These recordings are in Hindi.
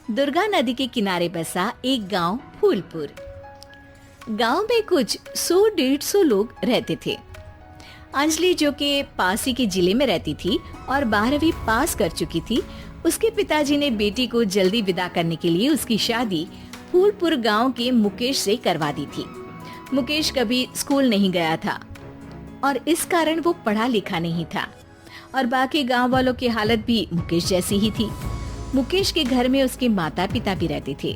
दुर्गा नदी के किनारे बसा एक गांव फूलपुर। गांव में कुछ 100-150 लोग रहते थे। अंजलि, जो कि पास ही के जिले में रहती थी और 12वीं पास कर चुकी थी, उसके पिताजी ने बेटी को जल्दी विदा करने के लिए उसकी शादी फूलपुर गांव के मुकेश से करवा दी थी। मुकेश कभी स्कूल नहीं गया था और इस कारण वो पढ़ा लिखा नहीं था और बाकी गांव वालों की हालत भी मुकेश जैसी ही थी। मुकेश के घर में उसके माता पिता भी रहते थे।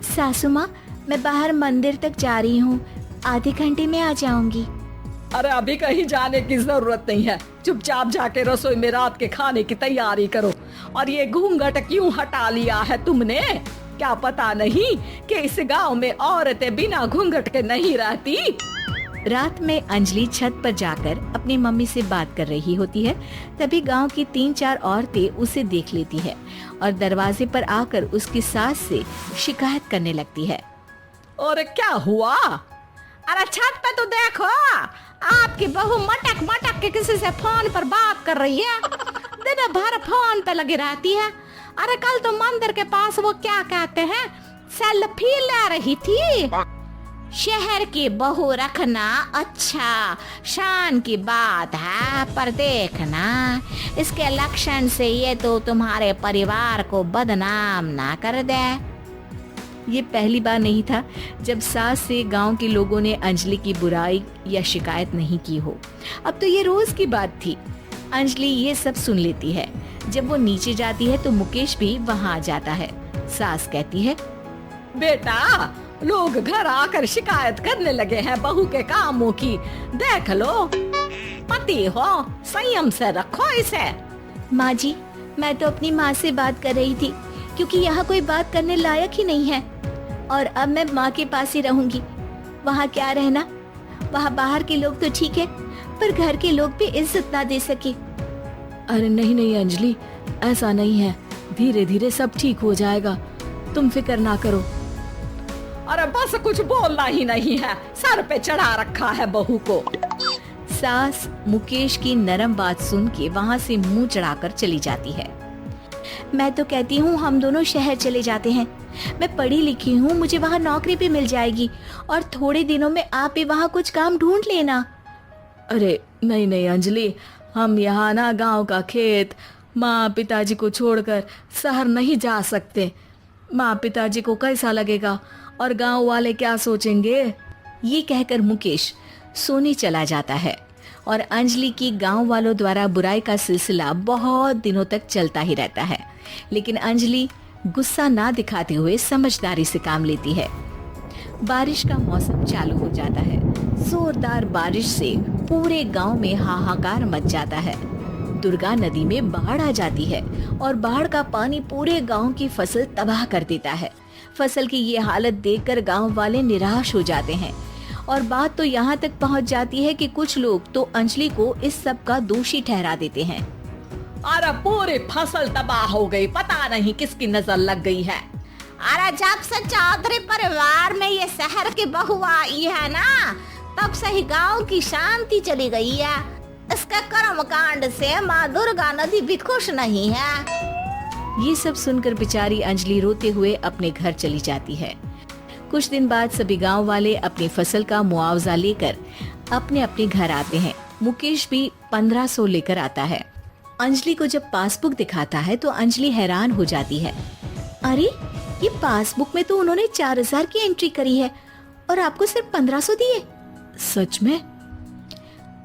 सासू माँ, मैं बाहर मंदिर तक जा रही हूँ, आधे घंटे में आ जाऊंगी। अरे अभी कहीं जाने की जरूरत नहीं है, चुपचाप जाके रसोई में रात के खाने की तैयारी करो। और ये घूंघट क्यों हटा लिया है तुमने? क्या पता नहीं कि इस गांव में औरतें बिना घूंघट के नहीं रहती? रात में अंजलि छत पर जाकर अपनी मम्मी से बात कर रही होती है। तभी गांव की 3-4 औरतें उसे देख लेती है और दरवाजे पर आकर उसकी सास से शिकायत करने लगती है। और क्या हुआ? अरे छत पे तो देखो, आपकी बहू मटक मटक के किसी से फोन पर बात कर रही है। दिन भर फोन पे लगी रहती है। अरे कल तो मंदिर के पास वो क्या कहते हैं, सेल्फी ले रही थी। शहर की बहू रखना अच्छा शान की बात है, पर देखना इसके लक्षण से ये तो तुम्हारे परिवार को बदनाम ना कर दे। ये पहली बार नहीं था जब सास से गांव के लोगों ने अंजलि की बुराई या शिकायत नहीं की हो। अब तो ये रोज की बात थी। अंजलि ये सब सुन लेती है। जब वो नीचे जाती है तो मुकेश भी वहाँ आ जाता है। सास कहती है, बेटा, लोग घर आकर शिकायत करने लगे हैं बहू के कामों की। देख लो, पति हो, संयम से रखो इसे। माँ जी, मैं तो अपनी माँ से बात कर रही थी क्योंकि यहाँ कोई बात करने लायक ही नहीं है और अब मैं माँ के पास ही रहूंगी। वहाँ क्या रहना, वहाँ बाहर के लोग तो ठीक है पर घर के लोग भी इज्जत ना दे सके। अरे नहीं नहीं अंजलि, ऐसा नहीं है, धीरे धीरे सब ठीक हो जाएगा, तुम फिक्र ना करो। अरे बस कुछ बोलना ही नहीं है, सर पे चढ़ा रखा है बहू को। सास मुकेश की नरम बात सुन के वहाँ से मुंह चढ़ाकर चली जाती है। मैं तो कहती हूँ हम दोनों शहर चले जाते हैं। मैं पढ़ी लिखी हूँ, मुझे वहाँ नौकरी भी मिल जाएगी और थोड़े दिनों में आप भी वहाँ कुछ काम ढूंढ लेना। अरे नहीं नहीं अंजलि, हम यहाँ ना गांव का खेत, माँ पिताजी को छोड़कर शहर नहीं जा सकते। माँ पिताजी को कैसा लगेगा और गांव वाले क्या सोचेंगे? ये कहकर मुकेश सोने चला जाता है और अंजलि की गांव वालों द्वारा बुराई का सिलसिला बहुत दिनों तक चलता ही रहता है। लेकिन अंजलि गुस्सा ना दिखाते हुए समझदारी से काम लेती है। बारिश का मौसम चालू हो जाता है। जोरदार बारिश से पूरे गांव में हाहाकार मच जाता है। दुर्गा नदी में बाढ़ आ जाती है और बाढ़ का पानी पूरे गांव की फसल तबाह कर देता है। फसल की ये हालत देखकर गांव वाले निराश हो जाते हैं और बात तो यहाँ तक पहुँच जाती है कि कुछ लोग तो अंजलि को इस सब का दोषी ठहरा देते हैं। अरे पूरी फसल तबाह हो गई, पता नहीं किसकी नजर लग गई है। अरे जब से चौधरी परिवार में ये शहर की बहू आई है ना, तब से ही गांव की शांति चली गई है। इसके कर्म कांड से माँ दुर्गा नदी भी खुश नहीं है। ये सब सुनकर बेचारी अंजलि रोते हुए अपने घर चली जाती है। कुछ दिन बाद सभी गांव वाले अपनी फसल का मुआवजा लेकर अपने अपने घर आते हैं। मुकेश भी 1500 लेकर आता है। अंजलि को जब पासबुक दिखाता है तो अंजलि हैरान हो जाती है। अरे ये पासबुक में तो उन्होंने 4000 की एंट्री करी है और आपको सिर्फ 1500 दिए। सच में?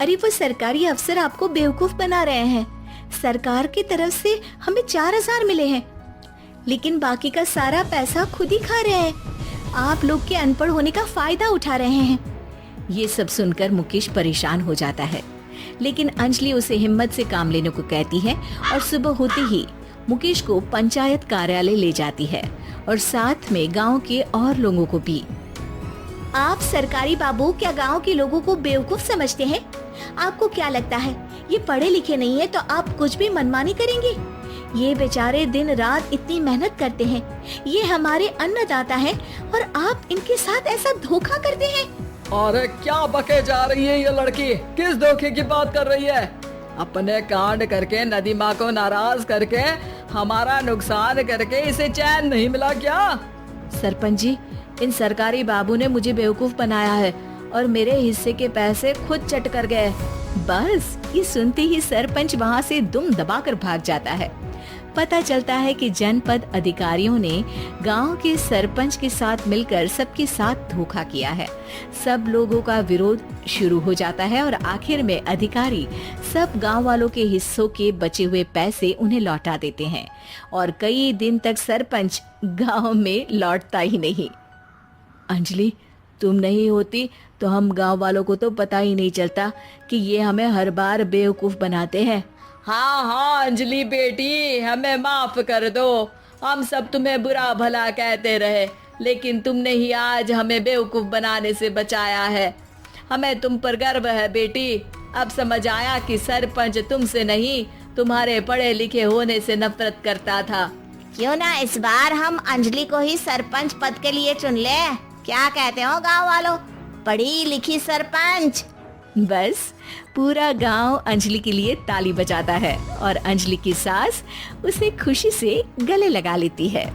अरे वो सरकारी अफसर आपको बेवकूफ बना रहे हैं। सरकार की तरफ से हमें 4000 मिले हैं लेकिन बाकी का सारा पैसा खुद ही खा रहे हैं। आप लोग के अनपढ़ होने का फायदा उठा रहे हैं। ये सब सुनकर मुकेश परेशान हो जाता है लेकिन अंजलि उसे हिम्मत से काम लेने को कहती है और सुबह होते ही मुकेश को पंचायत कार्यालय ले जाती है और साथ में गांव के और लोगों को भी। आप सरकारी बाबू क्या गांव के लोगों को बेवकूफ समझते हैं? आपको क्या लगता है ये पढ़े लिखे नहीं है तो आप कुछ भी मनमानी करेंगे? ये बेचारे दिन रात इतनी मेहनत करते हैं, ये हमारे अन्नदाता हैं और आप इनके साथ ऐसा धोखा करते हैं। अरे क्या बके जा रही है ये लड़की, किस धोखे की बात कर रही है? अपने कांड करके नदी माँ को नाराज करके हमारा नुकसान करके इसे चैन नहीं मिला क्या? सरपंच जी, इन सरकारी बाबू ने मुझे बेवकूफ बनाया है और मेरे हिस्से के पैसे खुद चट कर गए। बस ये सुनते ही सरपंच वहाँ से दुम दबाकर भाग जाता है। पता चलता है कि जनपद अधिकारियों ने गांव के सरपंच के साथ मिलकर सबके साथ धोखा किया है। सब लोगों का विरोध शुरू हो जाता है और आखिर में अधिकारी सब गांव वालों के हिस्सों के बचे हुए पैसे उन्हें लौटा देते हैं और कई दिन तक सरपंच गांव में लौटता ही नहीं। अंजलि, तुम नहीं होती तो हम गांव वालों को तो पता ही नहीं चलता कि ये हमें हर बार बेवकूफ बनाते हैं। हाँ हाँ अंजलि बेटी, हमें माफ कर दो। हम सब तुम्हें बुरा भला कहते रहे, लेकिन तुमने ही आज हमें बेवकूफ बनाने से बचाया है। हमें तुम पर गर्व है बेटी। अब समझ आया कि सरपंच तुमसे नहीं, तुम्हारे पढ़े लिखे होने से नफरत करता था। क्यों ना इस बार हम अंजलि को ही सरपंच पद के लिए चुन ले? क्या कहते हो गांव वालों? पढ़ी लिखी सरपंच। बस पूरा गांव अंजलि के लिए ताली बजाता है और अंजलि की सास उसे खुशी से गले लगा लेती है।